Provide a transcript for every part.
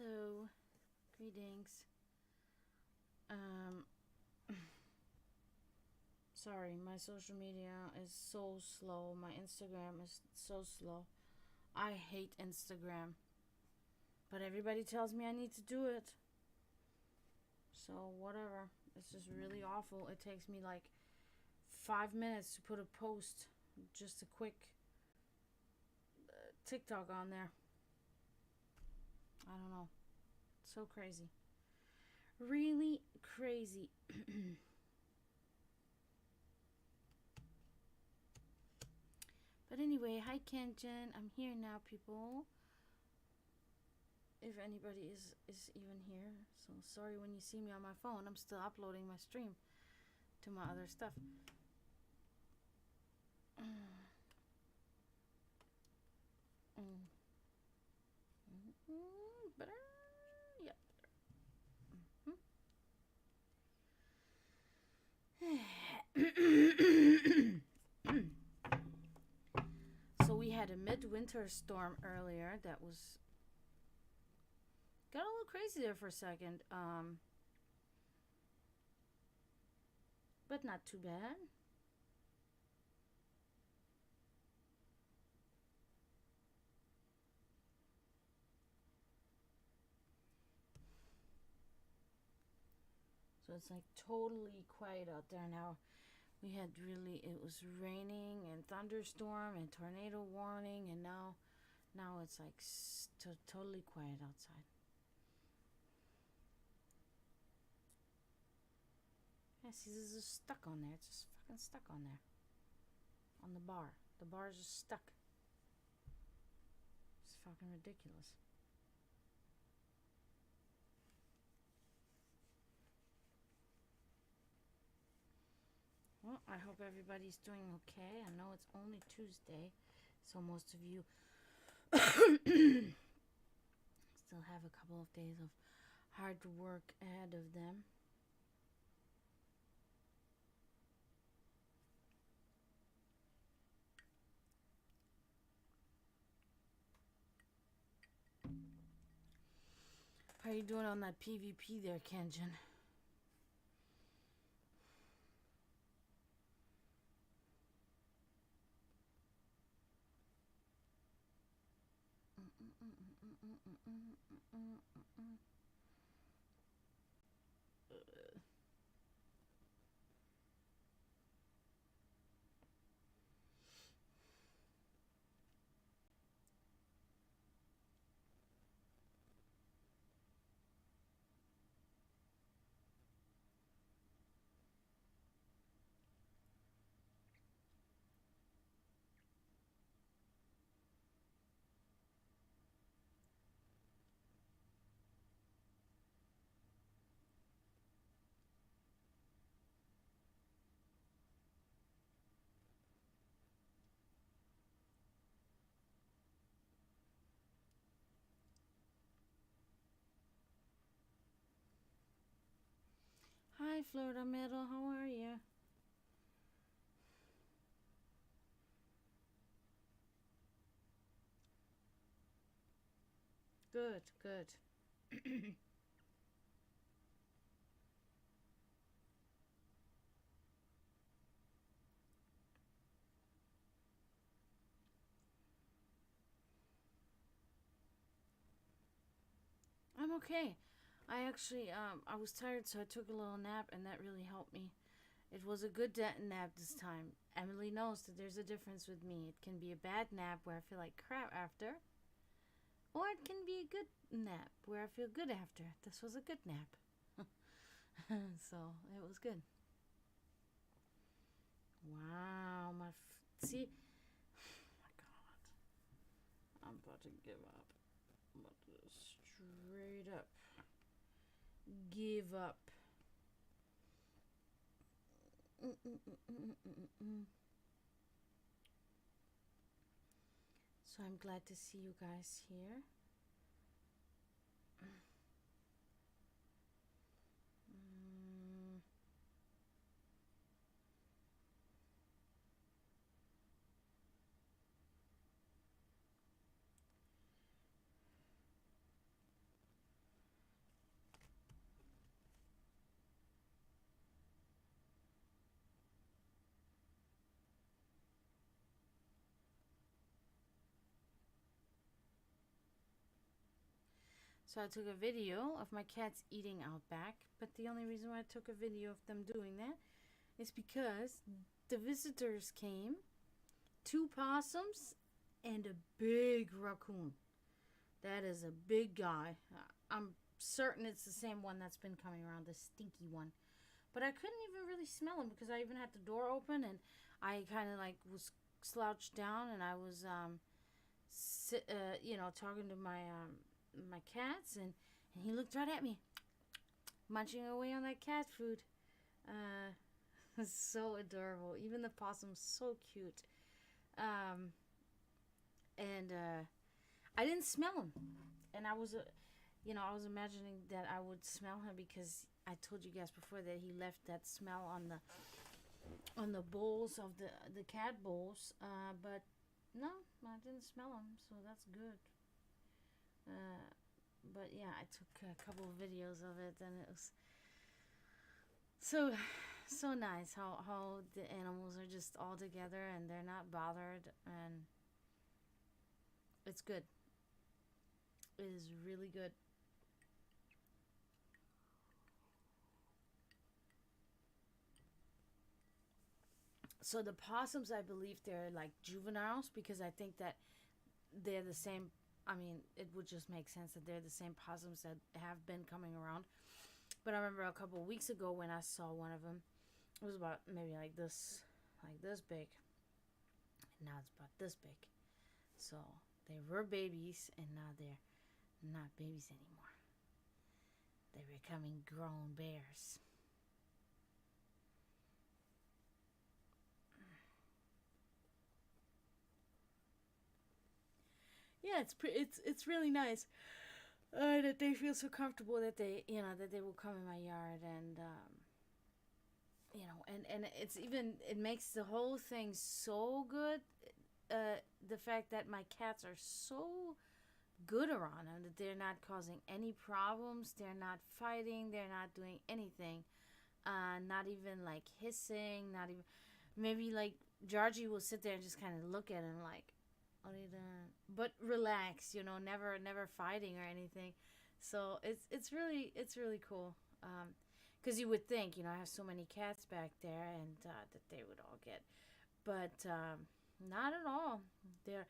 Hello, greetings. Sorry, my social media is so slow. My Instagram is so slow. I hate Instagram, but everybody tells me I need to do it. So, whatever. It's just really awful. It takes me like 5 minutes to put a post, just a quick TikTok on there. I don't know. So crazy. Really crazy. But anyway, hi Kenjin. I'm here now, people. If anybody is even here. So sorry when you see me on my phone. I'm still uploading my stream to my other stuff. Better? Yep. So we had a midwinter storm earlier that was got a little crazy there for a second. But not too bad. So it's like totally quiet out there now. We had it was raining and thunderstorm and tornado warning, and now it's like totally quiet outside. Yeah, see, this is stuck on there. It's just fucking stuck on there. On the bar. The bar is just stuck. It's fucking ridiculous. Well, I hope everybody's doing okay. I know it's only Tuesday, so most of you still have a couple of days of hard work ahead of them. How you doing on that PvP there, Kenjin? Hi, Florida Metal. How are you? Good, good. I'm okay. I actually, I was tired, so I took a little nap, and that really helped me. It was a good nap this time. Emily knows that there's a difference with me. It can be a bad nap where I feel like crap after, or it can be a good nap where I feel good after. This was a good nap. So it was good. Wow, see, oh my God, I'm about to give up. I'm about to straight up give up. So I'm glad to see you guys here. So I took a video of my cats eating out back. But the only reason why I took a video of them doing that is because the visitors came, 2 possums and a big raccoon. That is a big guy. I'm certain it's the same one that's been coming around, the stinky one. But I couldn't even really smell him because I even had the door open, and I kind of like was slouched down, and I was talking to my cats, and he looked right at me, munching away on that cat food. So adorable. Even the possum's so cute. And I didn't smell him, and I was imagining that I would smell him because I told you guys before that he left that smell on the bowls of the cat bowls. But no, I didn't smell him, so that's good. But yeah, I took a couple of videos of it, and it was so nice how the animals are just all together and they're not bothered, and it's good. It is really good. So the possums, I believe they're like juveniles because I think that they're the same. I mean, it would just make sense that they're the same possums that have been coming around. But I remember a couple of weeks ago when I saw one of them. It was about maybe like this big. And now it's about this big. So they were babies, and now they're not babies anymore. They're becoming grown bears. Yeah, it's really nice that they feel so comfortable that they will come in my yard, and and it makes the whole thing so good. The fact that my cats are so good around them, that they're not causing any problems, they're not fighting, they're not doing anything, not even like hissing, not even maybe like Georgie will sit there and just kind of look at him like, what are you doing? But relax, never fighting or anything. So it's really cool. Because you would think, I have so many cats back there, and that they would all get, but not at all. They're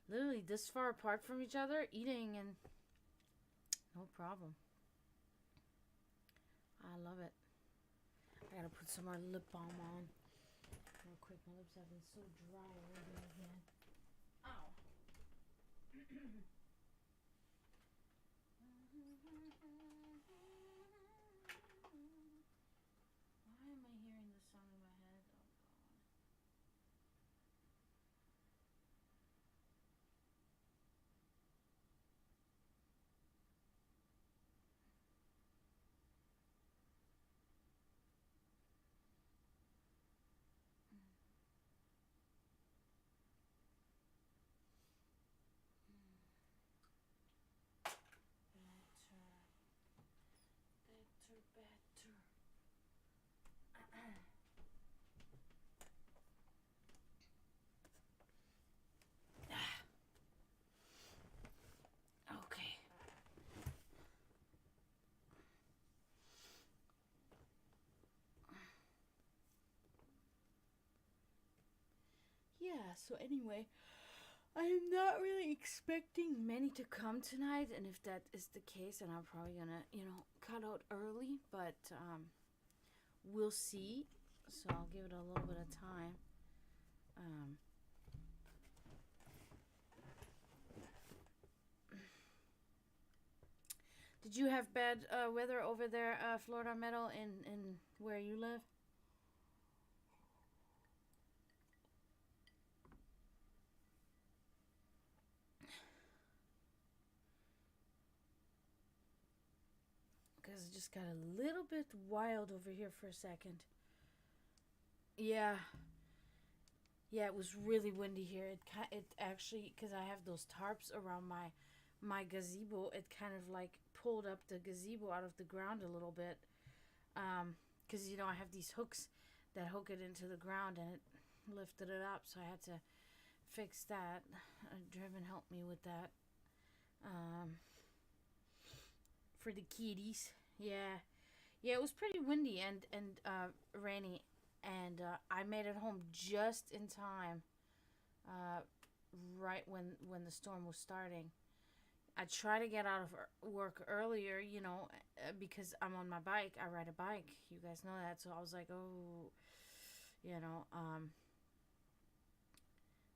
literally this far apart from each other, eating, and no problem. I love it. I gotta put some more lip balm on real quick. My lips have been so dry already again. Ow. Why am I hearing this song in my head? Oh god. Better. Okay. Yeah, so anyway, I'm not really expecting many to come tonight, and if that is the case, then I'm probably gonna, cut out early, but we'll see. So I'll give it a little bit of time. Um, did you have bad weather over there, Florida Meadow, in where you live? Because it just got a little bit wild over here for a second. Yeah. Yeah, it was really windy here. It actually, because I have those tarps around my gazebo, it kind of like pulled up the gazebo out of the ground a little bit. Because I have these hooks that hook it into the ground, and it lifted it up, so I had to fix that. Driven helped me with that. Um, for the kitties. Yeah, yeah. It was pretty windy and rainy, and I made it home just in time. Uh, right when the storm was starting. I try to get out of work earlier, because I'm on my bike. I ride a bike. You guys know that. So I was like, oh, you know, um,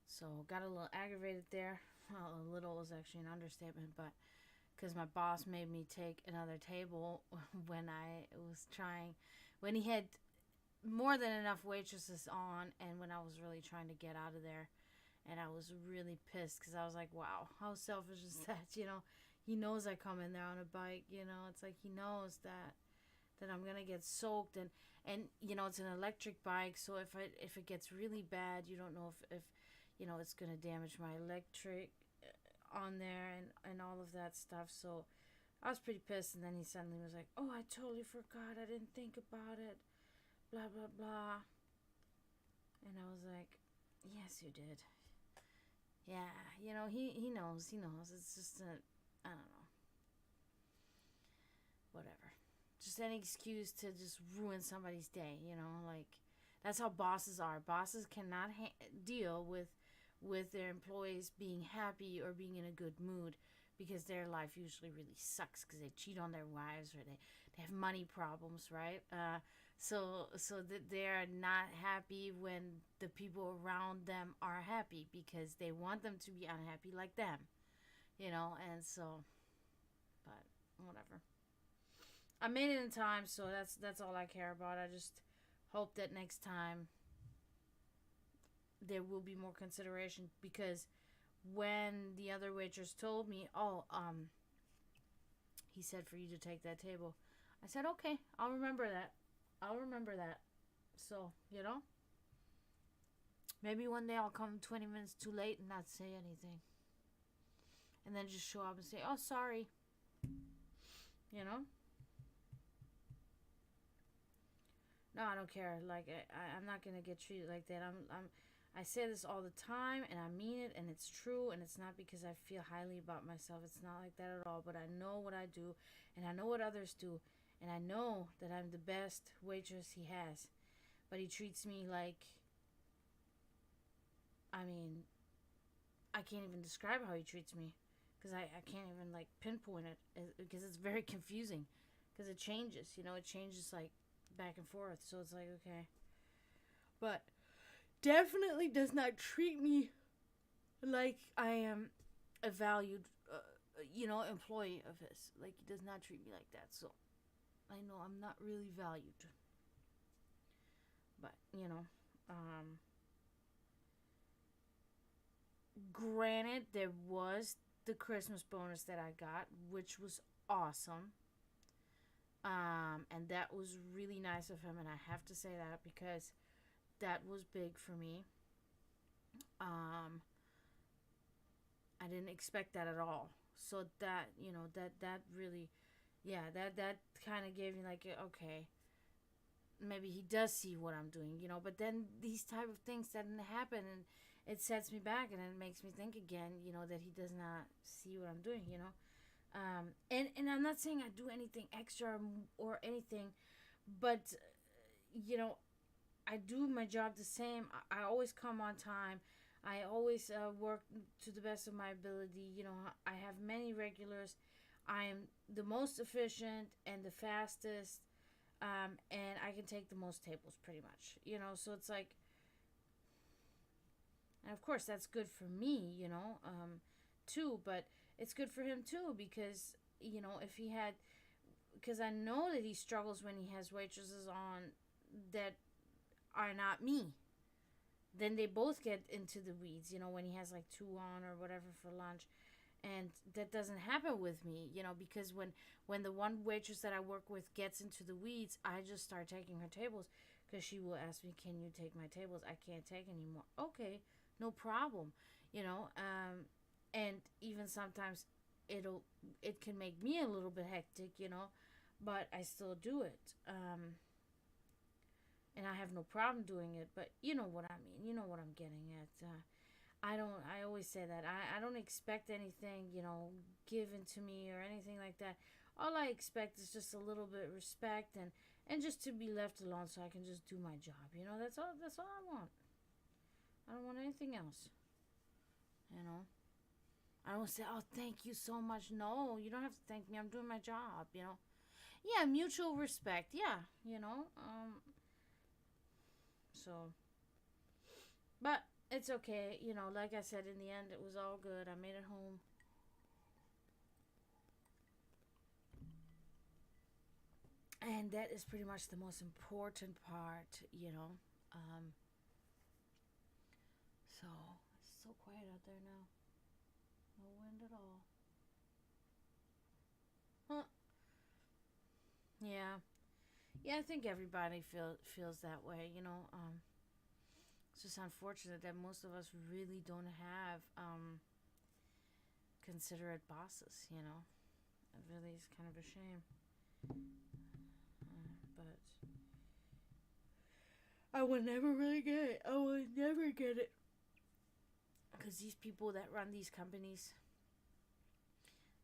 so got a little aggravated there. Well, a little was actually an understatement, but because my boss made me take another table when I was trying, when he had more than enough waitresses on, and when I was really trying to get out of there, and I was really pissed because I was like, wow, how selfish is that? He knows I come in there on a bike. It's like he knows that I'm gonna get soaked, and it's an electric bike, so if it gets really bad, you don't know if it's gonna damage my electric on there and all of that stuff. So I was pretty pissed, and then he suddenly was like, oh, I totally forgot, I didn't think about it, blah blah blah. And I was like, yes, you did. Yeah, he knows. It's just I don't know, whatever. Just any excuse to just ruin somebody's day, like that's how bosses are. Bosses cannot deal with their employees being happy or being in a good mood, because their life usually really sucks because they cheat on their wives, or they have money problems, right? So that they're not happy when the people around them are happy, because they want them to be unhappy like them, and so, but whatever. I made it in time, so that's all I care about. I just hope that next time there will be more consideration, because when the other waitress told me, oh, he said for you to take that table, I said, okay, I'll remember that. I'll remember that. So, maybe one day I'll come 20 minutes too late and not say anything. And then just show up and say, oh, sorry. No, I don't care. Like, I'm not going to get treated like that. I say this all the time, and I mean it, and it's true, and it's not because I feel highly about myself. It's not like that at all. But I know what I do, and I know what others do, and I know that I'm the best waitress he has. But he treats me like, I mean, I can't even describe how he treats me, because I can't even, like, pinpoint it, because it's very confusing, because it changes. It changes, like, back and forth. So it's like, okay. But definitely does not treat me like I am a valued, employee of his. Like, he does not treat me like that. So I know I'm not really valued. But, granted, there was the Christmas bonus that I got, which was awesome. And that was really nice of him, and I have to say that, because that was big for me. Um, I didn't expect that at all. So that, that really, yeah, that kind of gave me, like, okay, maybe he does see what I'm doing, But then these type of things didn't happen, and it sets me back, and it makes me think again, that he does not see what I'm doing. And I'm not saying I do anything extra or anything, but I do my job the same. I always come on time. I always work to the best of my ability. I have many regulars. I am the most efficient and the fastest, and I can take the most tables, pretty much. So it's like, and of course that's good for me, too. But it's good for him too, because if he had, because I know that he struggles when he has waitresses on that are not me. Then they both get into the weeds, when he has like two on or whatever for lunch. And that doesn't happen with me, because when the one waitress that I work with gets into the weeds, I just start taking her tables, because she will ask me, can you take my tables? I can't take anymore. Okay, no problem. And even sometimes it can make me a little bit hectic, but I still do it. And I have no problem doing it, but you know what I mean. You know what I'm getting at. I always say that. I don't expect anything, given to me or anything like that. all I expect is just a little bit of respect and just to be left alone so I can just do my job. You know, that's all I want. I don't want anything else. You know. I don't say, "Oh, thank you so much." No, you don't have to thank me. I'm doing my job, you know. Yeah, mutual respect. Yeah, you know. So but it's okay, you know, like I said, in the end it was all good. I made it home. And that is pretty much the most important part, you know. Um, so it's so quiet out there now. No wind at all. Huh. Yeah. Yeah, I think everybody feels that way, you know. It's just unfortunate that most of us really don't have considerate bosses, you know. It really is kind of a shame. But I would never really get it. I would never get it. Because these people that run these companies,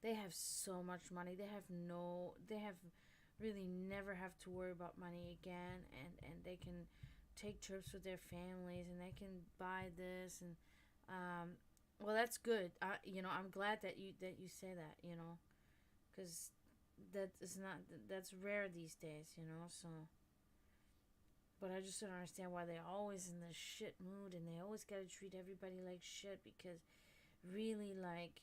they have so much money. They have really never have to worry about money again. And they can take trips with their families and they can buy this. And, well, that's good. You know, I'm glad that you say that, you know. Because that's rare these days, you know, so. But I just don't understand why they're always in this shit mood and they always gotta treat everybody like shit because really, like,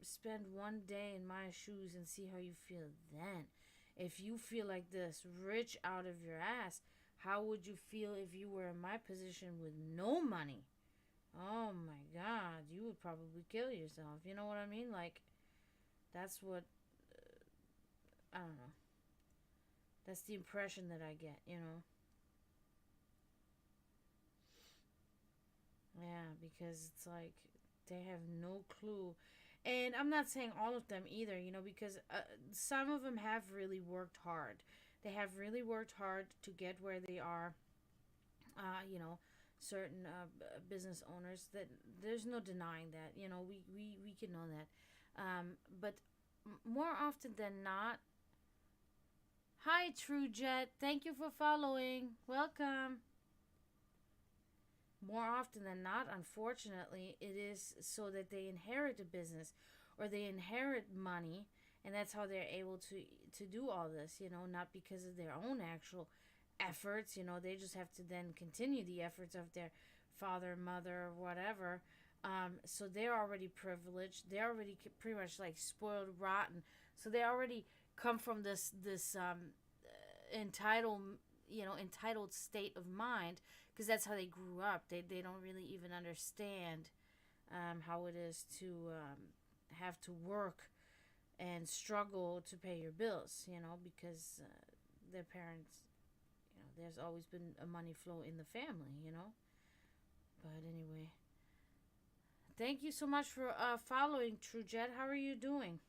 spend one day in my shoes and see how you feel then. If you feel like this, rich out of your ass, how would you feel if you were in my position with no money? Oh my god, you would probably kill yourself. You know what I mean? Like, that's what, I don't know. That's the impression that I get, you know? Yeah, because it's like they have no clue. And I'm not saying all of them either, you know, because some of them have really worked hard. They have really worked hard to get where they are. You know, certain business owners, that there's no denying that. You know, we can know that. But more often than not, hi, True Jet. Thank you for following. Welcome. More often than not, unfortunately, it is so that they inherit a business or they inherit money, and that's how they're able to do all this, you know, not because of their own actual efforts, you know, they just have to then continue the efforts of their father, mother, or whatever. So they're already privileged. They're already pretty much like spoiled, rotten. So they already come from this entitled, you know, entitled state of mind because that's how they grew up. They don't really even understand how it is to have to work and struggle to pay your bills, you know, because their parents, you know, there's always been a money flow in the family, you know. But anyway, thank you so much for following, True Jet. How are you doing?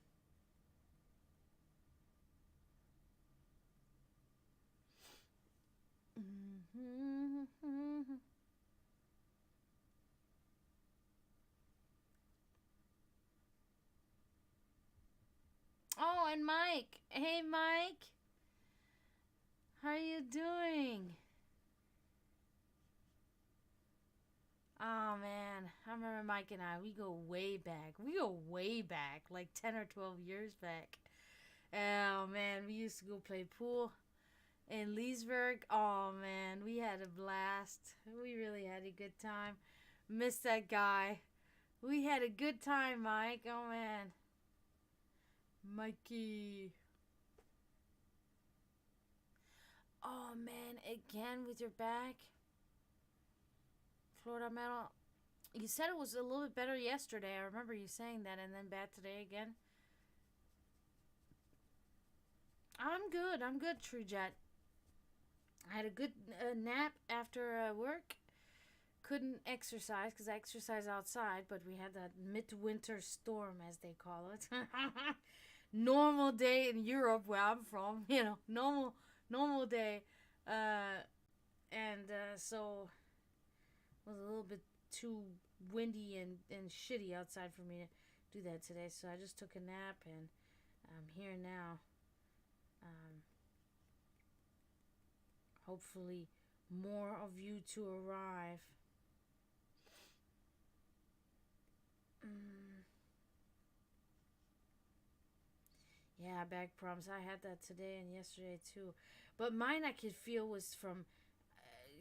Oh, and Mike. Hey, Mike. How are you doing? Oh man, I remember Mike and I. We go way back. We go way back, like 10 or 12 years back. Oh man, we used to go play pool in Leesburg. Oh man, we had a blast. We really had a good time. Miss that guy. We had a good time, Mike. Oh man, Mikey. Oh man, again with your back, Florida metal. You said it was a little bit better yesterday. I remember you saying that, and then bad today again. I'm good. I'm good, True Jet. I had a good nap after work. Couldn't exercise because I exercise outside, but we had that midwinter storm, as they call it. Normal day in Europe, where I'm from, you know, normal day, uh, and so it was a little bit too windy and shitty outside for me to do that today. So I just took a nap and I'm here now. Hopefully, more of you to arrive. Yeah, back problems. I had that today and yesterday too. But mine I could feel was from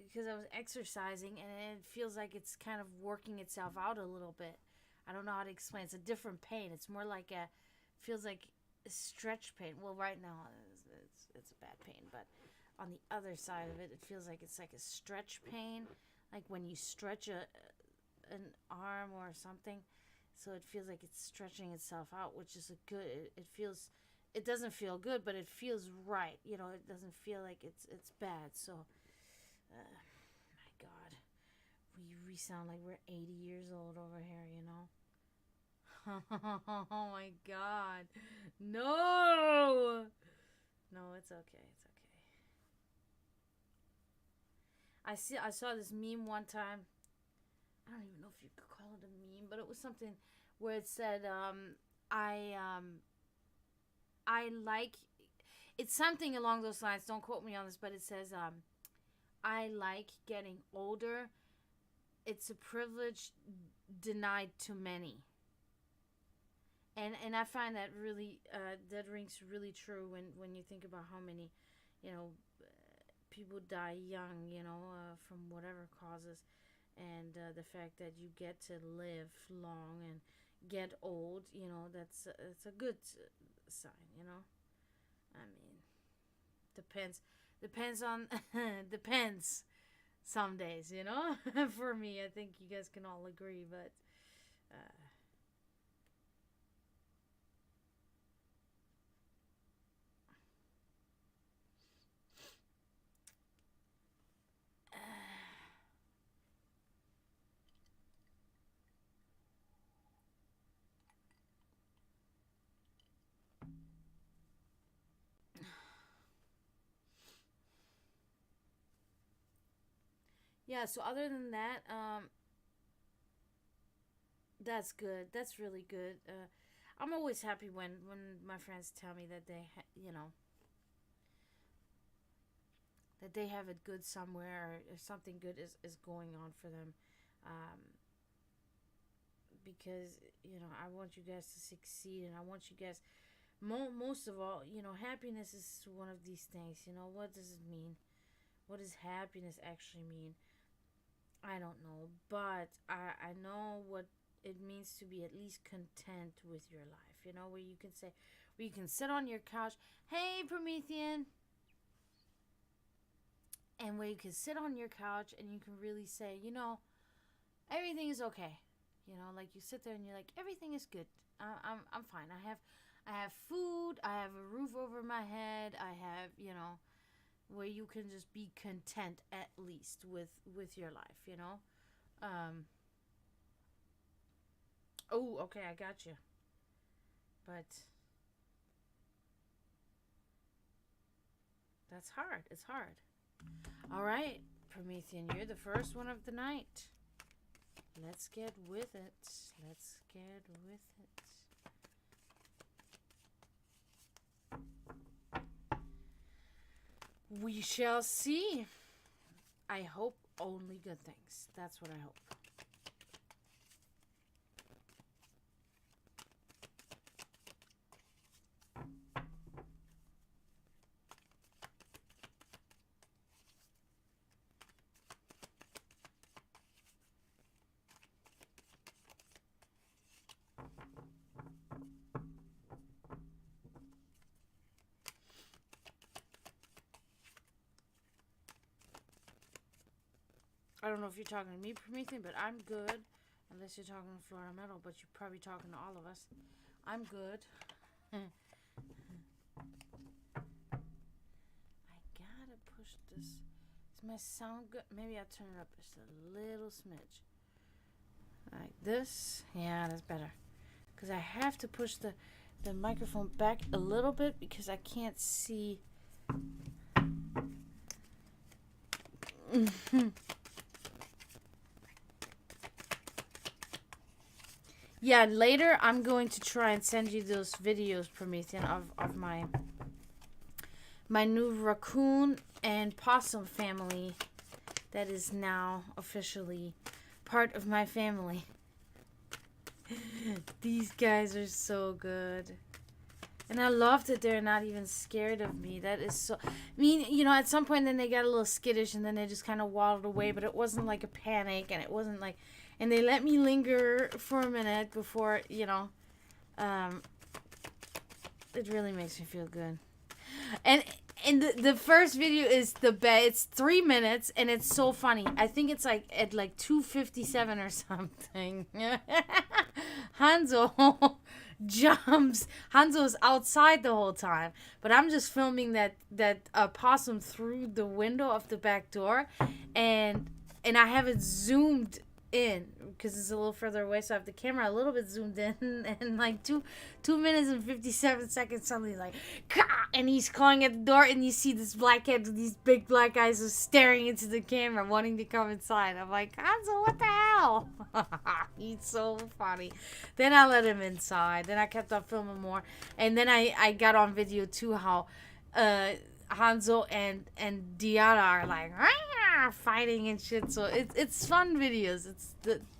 because I was exercising and it feels like it's kind of working itself out a little bit. I don't know how to explain. It's a different pain. It's more like a feels like a stretch pain. Well, right now it's a bad pain, but on the other side of it, it feels like it's like a stretch pain, like when you stretch an arm or something. So it feels like it's stretching itself out, which is a good. It feels. It doesn't feel good, but it feels right. You know, it doesn't feel like it's bad. So, my God, we sound like we're 80 years old over here. You know. Oh my God, no, no, it's okay. It's okay. I saw this meme one time. I don't even know if you could call it a meme, but it was something where it said, I I like it's something along those lines. Don't quote me on this, but it says, I like getting older. It's a privilege denied to many. And I find that really that rings really true when you think about how many, you know, people die young, you know, from whatever causes, and the fact that you get to live long and get old, you know, that's a good sign, you know. I mean, depends on depends some days, you know. For me, I think you guys can all agree, but yeah. So other than that, that's good. That's really good. I'm always happy when my friends tell me that you know, that they have it good somewhere, or something good is going on for them. Um, because, you know, I want you guys to succeed, and I want you guys, most of all, you know, happiness is one of these things. You know, what does it mean? What does happiness actually mean? I don't know, but I know what it means to be at least content with your life. You know, where you can sit on your couch. Hey, Promethean. And where you can sit on your couch and you can really say, you know, everything is okay. You know, like you sit there and you're like, everything is good. I'm fine. I have food. I have a roof over my head. I have, you know, where you can just be content at least with your life. You know. Oh, okay, I got you. But that's hard. It's hard. All right, Promethean, you're the first one of the night. Let's get with it. Let's get with it. We shall see. I hope only good things. That's what I hope. I don't know if you're talking to me, Promethean, but I'm good. Unless you're talking to Florida Metal, but you're probably talking to all of us. I'm good. I gotta push this. Does my sound good? Maybe I'll turn it up just a little smidge. Like this. Yeah, that's better. Because I have to push the microphone back a little bit because I can't see. Yeah, later I'm going to try and send you those videos, Promethean, of my new raccoon and possum family that is now officially part of my family. These guys are so good. And I love that they're not even scared of me. That is so... I mean, you know, at some point then they got a little skittish and then they just kind of waddled away. But it wasn't like a panic and it wasn't like... And they let me linger for a minute before, you know... It really makes me feel good. And the first video is the best. It's 3 minutes and it's so funny. I think it's like at like 2:57 or something. Hanzo jumps. Hanzo's outside the whole time, but I'm just filming that possum through the window of the back door, and I have it zoomed in because it's a little further away, so I have the camera a little bit zoomed in, and like 2 minutes and 57 seconds, suddenly like, Kah! And he's clawing at the door, and you see this black head with these big black eyes just staring into the camera, wanting to come inside. I'm like, Hanzo, what the hell? He's so funny. Then I let him inside. Then I kept on filming more, and then I got on video too how Hanzo and Diana are like fighting and shit. So it's fun videos.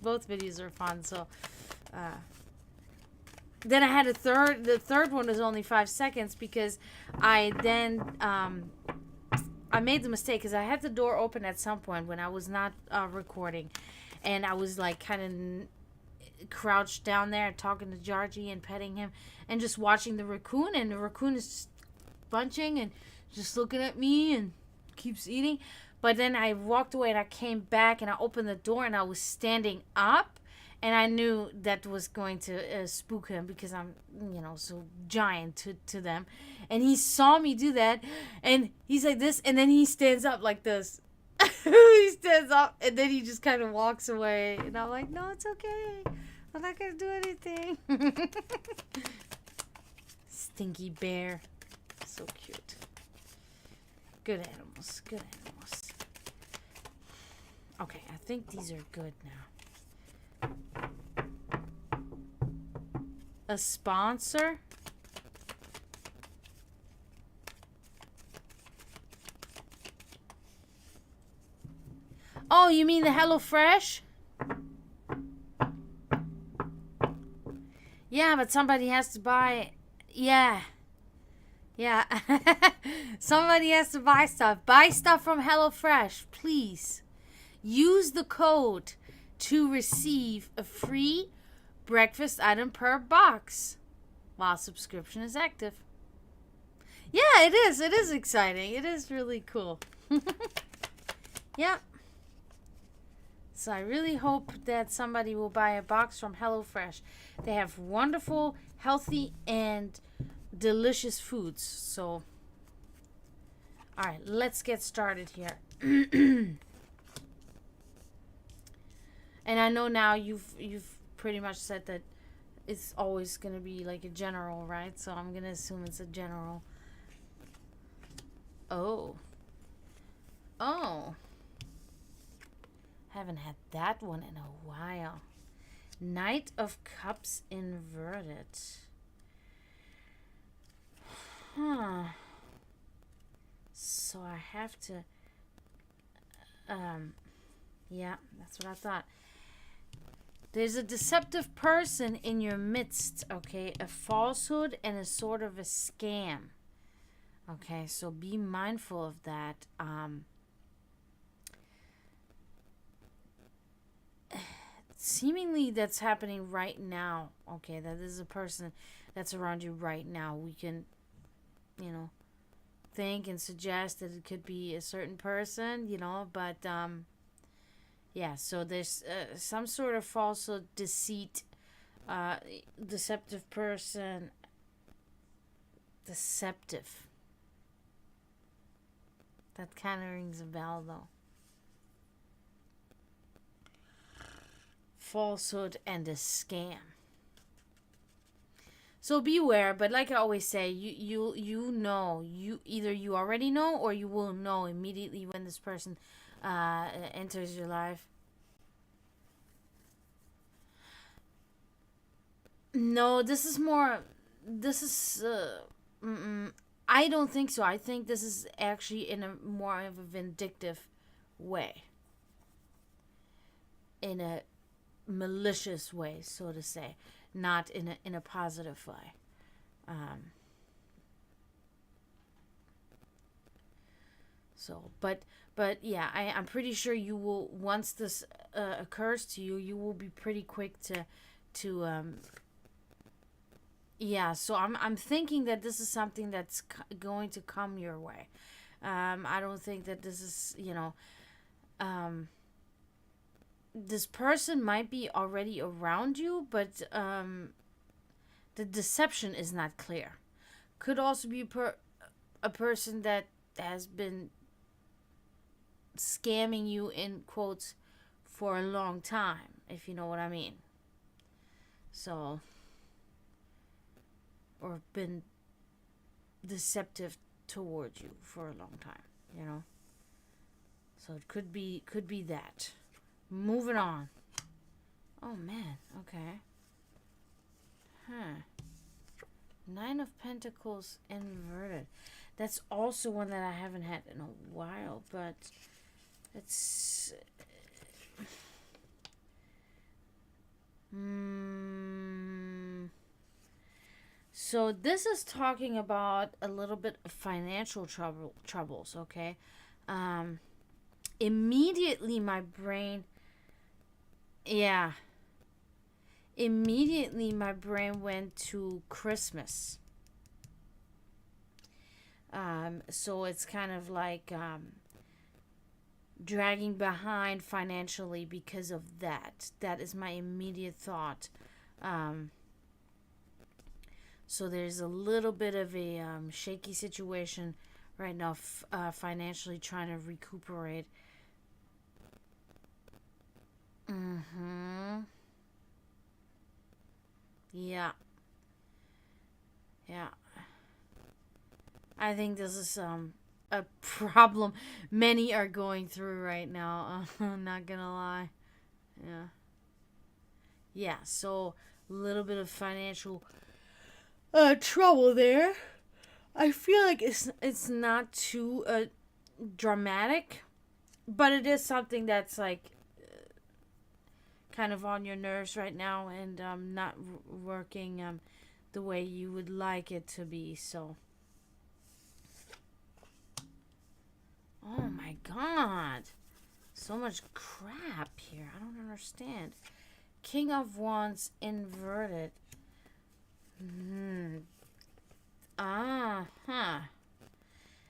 Both videos are fun. So then I had a third. The third one was only 5 seconds because I then I made the mistake because I had the door open at some point when I was not recording, and I was like kind of crouched down there talking to Georgie and petting him and just watching the raccoon, and the raccoon is just bunching and just looking at me and keeps eating. But then I walked away and I came back and I opened the door and I was standing up, and I knew that was going to spook him because I'm, you know, so giant to them. And he saw me do that, and he's like this, and then he stands up like this. He stands up, and then he just kind of walks away. And I'm like, no, it's okay. I'm not going to do anything. Stinky bear. So cute. Good animals. Good animals. Okay, I think these are good now. A sponsor? Oh, you mean the HelloFresh? Yeah, but somebody has to buy... Yeah. Yeah. Somebody has to buy stuff. Buy stuff from HelloFresh, please. Use the code to receive a free breakfast item per box while subscription is active. Yeah, it is. It is exciting. It is really cool. Yep. So I really hope that somebody will buy a box from HelloFresh. They have wonderful, healthy, and delicious foods. So, all right, let's get started here. And I know now you've pretty much said that it's always going to be like a general, right? So I'm going to assume it's a general. Oh. Oh. Haven't had that one in a while. Knight of Cups inverted. Huh. So I have to... yeah, that's what I thought. There's a deceptive person in your midst, okay? A falsehood and a sort of a scam. Okay, so be mindful of that. Seemingly that's happening right now. Okay, that is a person that's around you right now. We can, you know, think and suggest that it could be a certain person, you know, but yeah, so there's some sort of falsehood, deceit, deceptive person. Deceptive. That kind of rings a bell, though. Falsehood and a scam. So beware, but like I always say, you know, you either you already know or you will know immediately when this person enters your life. No, this is more. This is. I don't think so. I think this is actually in a more of a vindictive way, in a malicious way, so to say, not in a positive way. Um, but yeah, I'm pretty sure you will once this occurs to you, you will be pretty quick to yeah. So I'm thinking that this is something that's going to come your way. I don't think that this is um, this person might be already around you, but the deception is not clear. Could also be a person that has been scamming you in quotes for a long time, if you know what I mean. So, or been deceptive towards you for a long time, you know. So it could be that. Moving on. Oh man, okay. Huh. Nine of Pentacles inverted. That's also one that I haven't had in a while, but it's so this is talking about a little bit of financial troubles, okay? Um immediately my brain yeah, immediately my brain went to Christmas. So it's kind of like dragging behind financially because of that. That is my immediate thought. Um, so there's a little bit of a shaky situation right now, financially trying to recuperate. Mm-hmm. Yeah. Yeah. I think this is a problem many are going through right now. I'm not gonna lie. Yeah. Yeah, so a little bit of financial trouble there. I feel like it's not too dramatic, but it is something that's like kind of on your nerves right now and not working the way you would like it to be. So, oh my god, so much crap here. I don't understand. King of Wands inverted. Huh.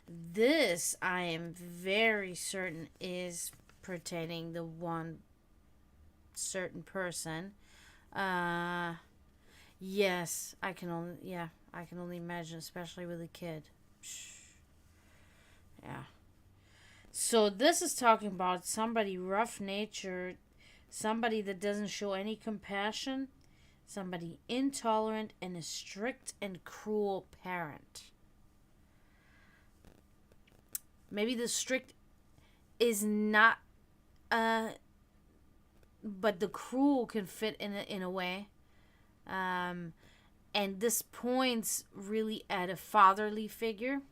This I am very certain is pertaining to one certain person. Uh yes, I can only imagine, especially with a kid. Yeah. So this is talking about somebody rough natured, somebody that doesn't show any compassion, somebody intolerant, and a strict and cruel parent. Maybe the strict is not but the cruel can fit in a way. And this points really at a fatherly figure.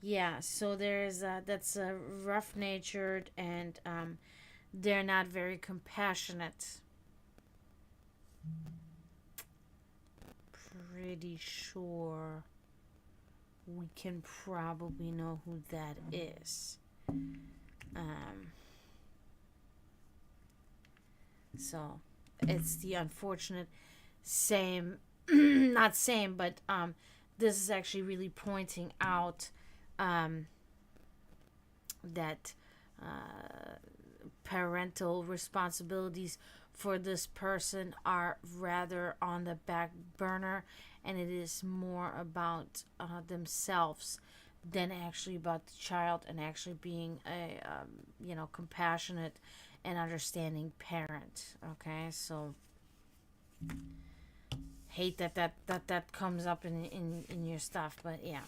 Yeah, so there's that's rough natured, and they're not very compassionate. Pretty sure we can probably know who that is. So it's the unfortunate same, not same, but this is actually really pointing out that parental responsibilities for this person are rather on the back burner, and it is more about themselves than actually about the child, and actually being a compassionate and understanding parent. Okay, so hate that comes up in your stuff, but yeah.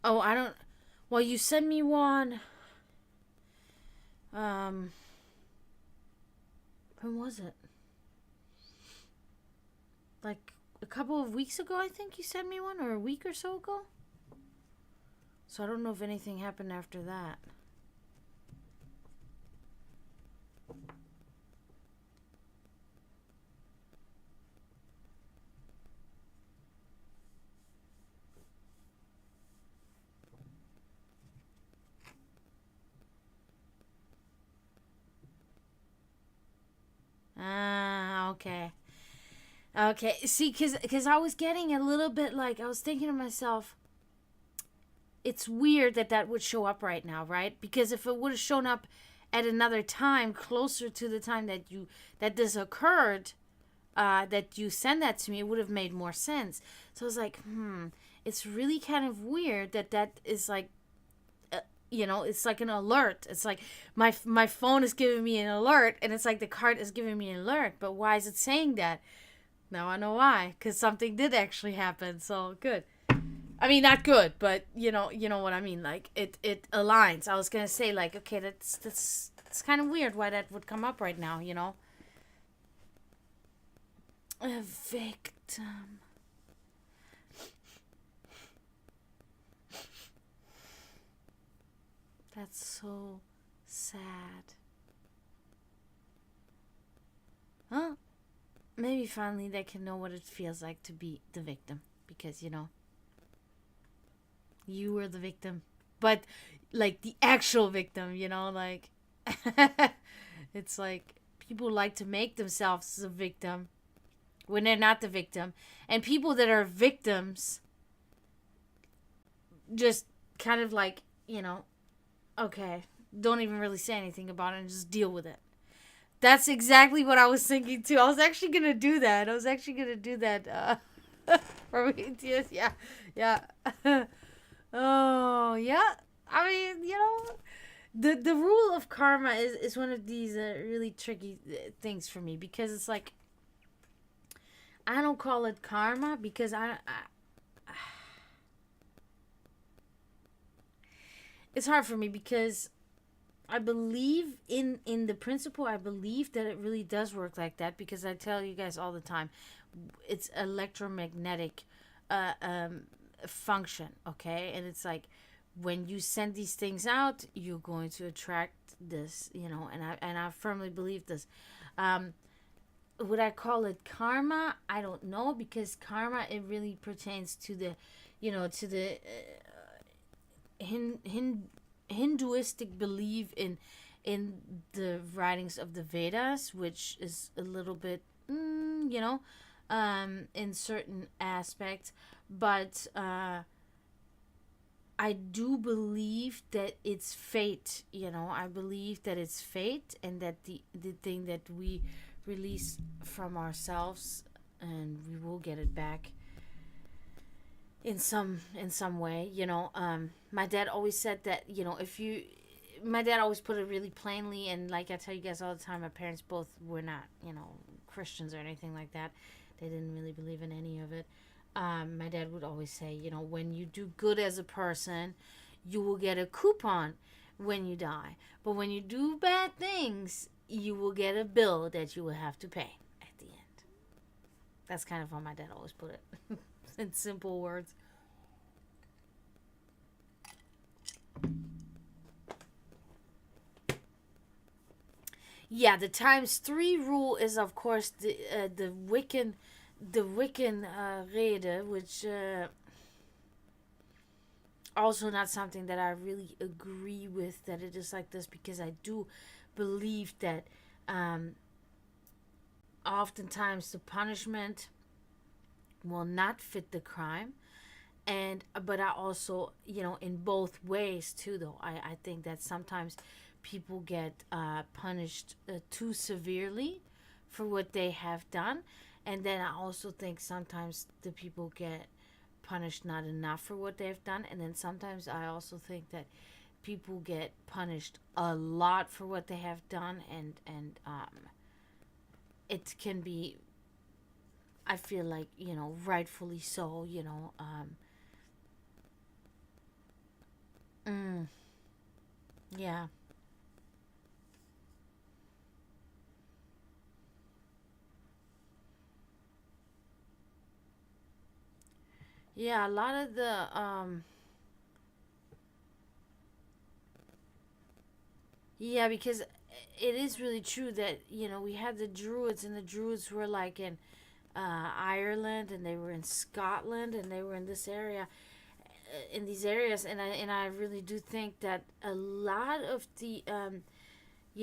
Oh, I don't. Well, you sent me one. Um, when was it? Like a couple of weeks ago, I think you sent me one, or a week or so ago. So I don't know if anything happened after that. Ah, okay. Okay, see, cause I was getting a little bit like, I was thinking to myself, it's weird that that would show up right now, right? Because if it would have shown up at another time, closer to the time that this occurred, that you send that to me, it would have made more sense. So I was like, it's really kind of weird that is like, it's like an alert. It's like my phone is giving me an alert, and it's like the card is giving me an alert. But why is it saying that? Now I know why, because something did actually happen. So good. I mean, not good, but you know what I mean. Like it aligns. I was gonna say like, okay, that's kind of weird why that would come up right now. A victim. That's so sad. Huh? Maybe finally they can know what it feels like to be the victim, because you were the victim, but like the actual victim. Like it's like people like to make themselves a victim when they're not the victim, and people that are victims just kind of like, okay, don't even really say anything about it and just deal with it. That's exactly what I was thinking too. I was actually gonna do that. For me too. Yeah, yeah. Oh, yeah. I mean, the rule of karma is one of these really tricky things for me, because it's like, I don't call it karma because it's hard for me, because I believe in the principle. I believe that it really does work like that, because I tell you guys all the time, it's electromagnetic function, okay? And it's like, when you send these things out, you're going to attract this, and I firmly believe this. Um, would I call it karma? I don't know, because karma, it really pertains to the Hinduistic belief in the writings of the Vedas, which is a little bit, in certain aspects, but I do believe that it's fate. I believe that it's fate, and that the thing that we release from ourselves, and we will get it back in some way. My dad always said that, if you my dad always put it really plainly, and like I tell you guys all the time, my parents both were not, Christians or anything like that. They didn't really believe in any of it. My dad would always say, when you do good as a person, you will get a coupon when you die. But when you do bad things, you will get a bill that you will have to pay at the end. That's kind of how my dad always put it in simple words. Yeah, the times three rule is, of course, the Wiccan rede, which also not something that I really agree with, that it is like this, because I do believe that um, oftentimes the punishment will not fit the crime, and but I also, in both ways too, though I think that sometimes people get punished too severely for what they have done, and then I also think sometimes the people get punished not enough for what they've done, and then sometimes I also think that people get punished a lot for what they have done, and it can be, I feel like, rightfully so. Mm. Yeah. Yeah, a lot of the yeah, because it is really true that, we had the Druids, and the Druids were like in Ireland, and they were in Scotland, and they were in this area, in these areas, and I really do think that a lot of the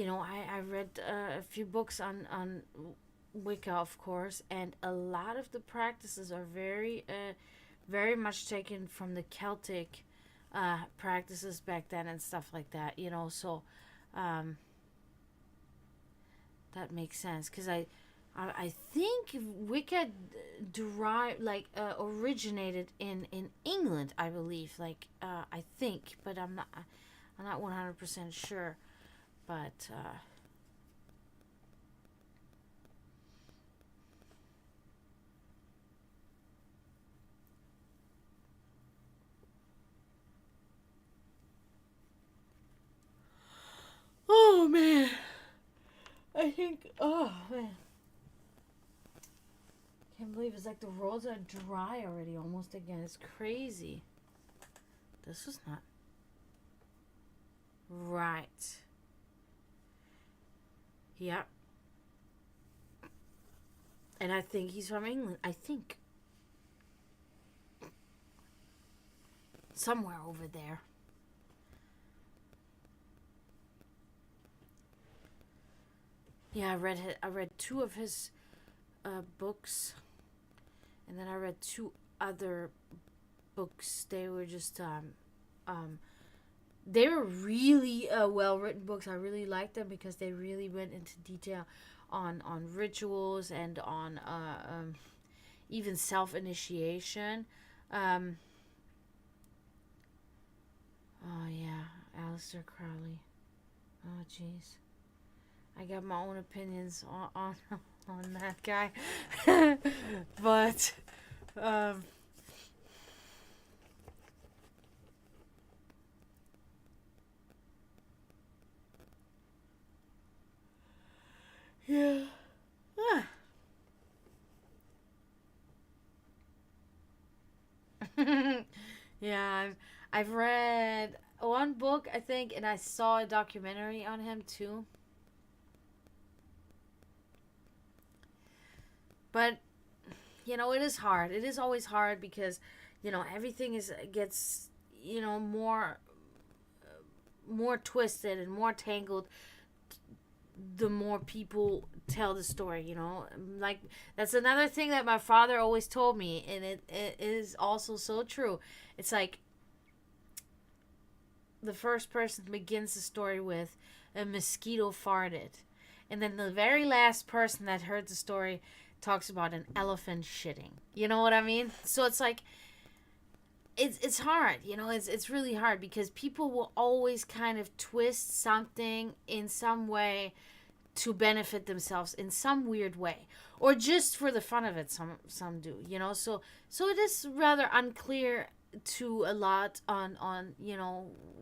I read a few books on Wicca, of course, and a lot of the practices are very much taken from the Celtic practices back then and stuff like that. So um, that makes sense because I think Wicca derived originated in England, I believe. I think, but I'm not 100% sure. But oh man, I think, oh man, can't believe it's like the roads are dry already almost again. It's crazy. This was not right. Yep. And I think he's from England. I think somewhere over there. Yeah, I read two of his books, and then I read two other books. They were just um they were really well written books. I really liked them because they really went into detail on rituals and on even self initiation. Um, oh yeah, Aleister Crowley. Oh jeez, I got my own opinions on that guy, but um, yeah. Yeah, I've read one book, I think, and I saw a documentary on him too. But it is hard. It is always hard because everything is gets more twisted and more tangled the more people tell the story. Like, that's another thing that my father always told me, and it is also so true. It's like the first person begins the story with a mosquito farted, and then the very last person that heard the story talks about an elephant shitting. You know what I mean? So it's like it's hard. It's really hard because people will always kind of twist something in some way to benefit themselves in some weird way, or just for the fun of it. Some do. So it is rather unclear to a lot on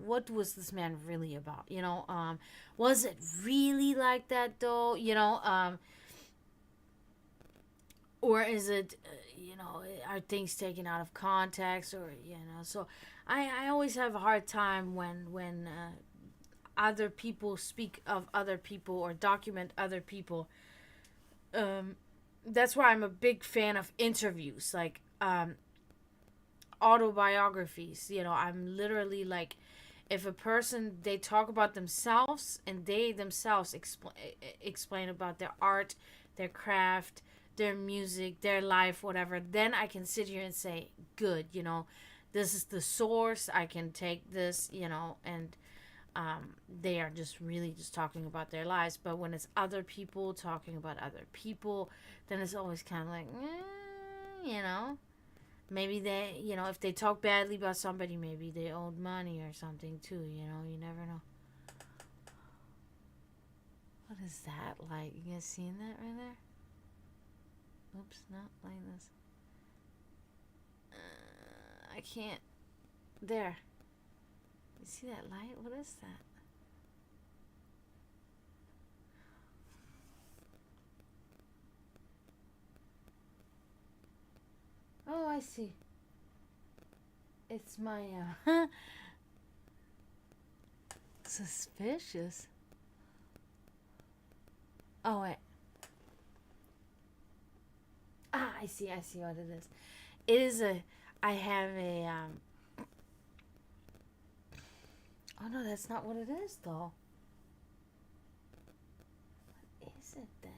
what was this man really about. Was it really like that though? Or is it are things taken out of context, or so I always have a hard time when other people speak of other people or document other people. um that's why I'm a big fan of interviews, like autobiographies. I'm literally like, if a person, they talk about themselves and they themselves explain about their art, their craft, their music, their life, whatever, then I can sit here and say, good, this is the source. I can take this, and they are just really just talking about their lives. But when it's other people talking about other people, then it's always kind of like, maybe they, if they talk badly about somebody, maybe they owed money or something too. You never know. What is that like? You guys seeing that right there? Oops, not like this. I can't. There. You see that light? What is that? Oh, I see. It's my, suspicious. Oh, wait. Ah, I see what it is. It is I have a, oh no, that's not what it is, though. What is it then?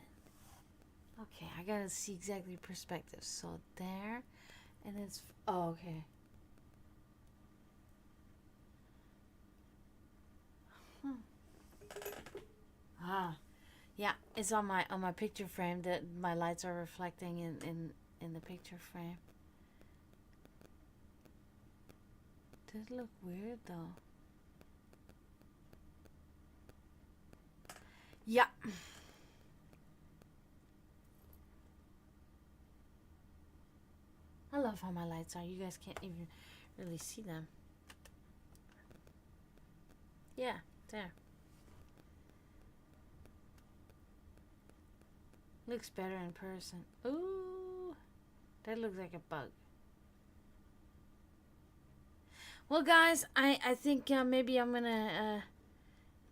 Okay, I gotta see exactly perspective. So there, and it's, oh, okay. Hmm. Ah, yeah, it's on my picture frame that my lights are reflecting in the picture frame. Did it look weird though? Yeah. I love how my lights are. You guys can't even really see them. Yeah, there. Looks better in person. Ooh, that looks like a bug. Well, guys, I think maybe I'm gonna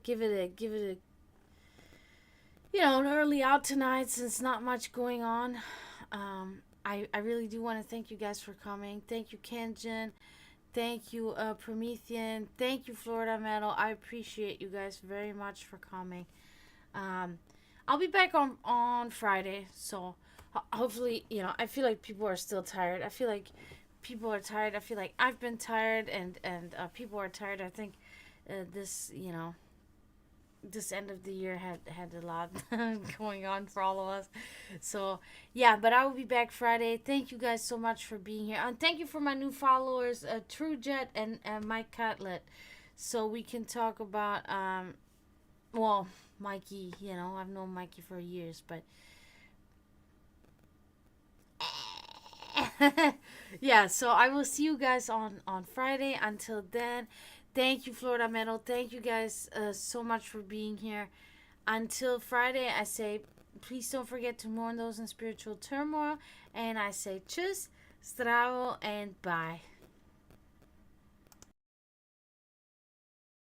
give it a an early out tonight since not much going on. I really do want to thank you guys for coming. Thank you, Kenjin. Thank you, Promethean. Thank you, Florida Metal. I appreciate you guys very much for coming. Um, I'll be back on Friday, so hopefully, I feel like people are still tired. I feel like people are tired. I feel like I've been tired, and people are tired. I think this, this end of the year had a lot going on for all of us. So yeah, but I will be back Friday. Thank you guys so much for being here, and thank you for my new followers, True Jet and Mike Cutlet. So we can talk about well, Mikey. I've known Mikey for years, but yeah. So I will see you guys on Friday. Until then, thank you, Florida Metal. Thank you guys so much for being here. Until Friday, I say, please don't forget to mourn those in spiritual turmoil. And I say, tschüss, zdravo, and bye.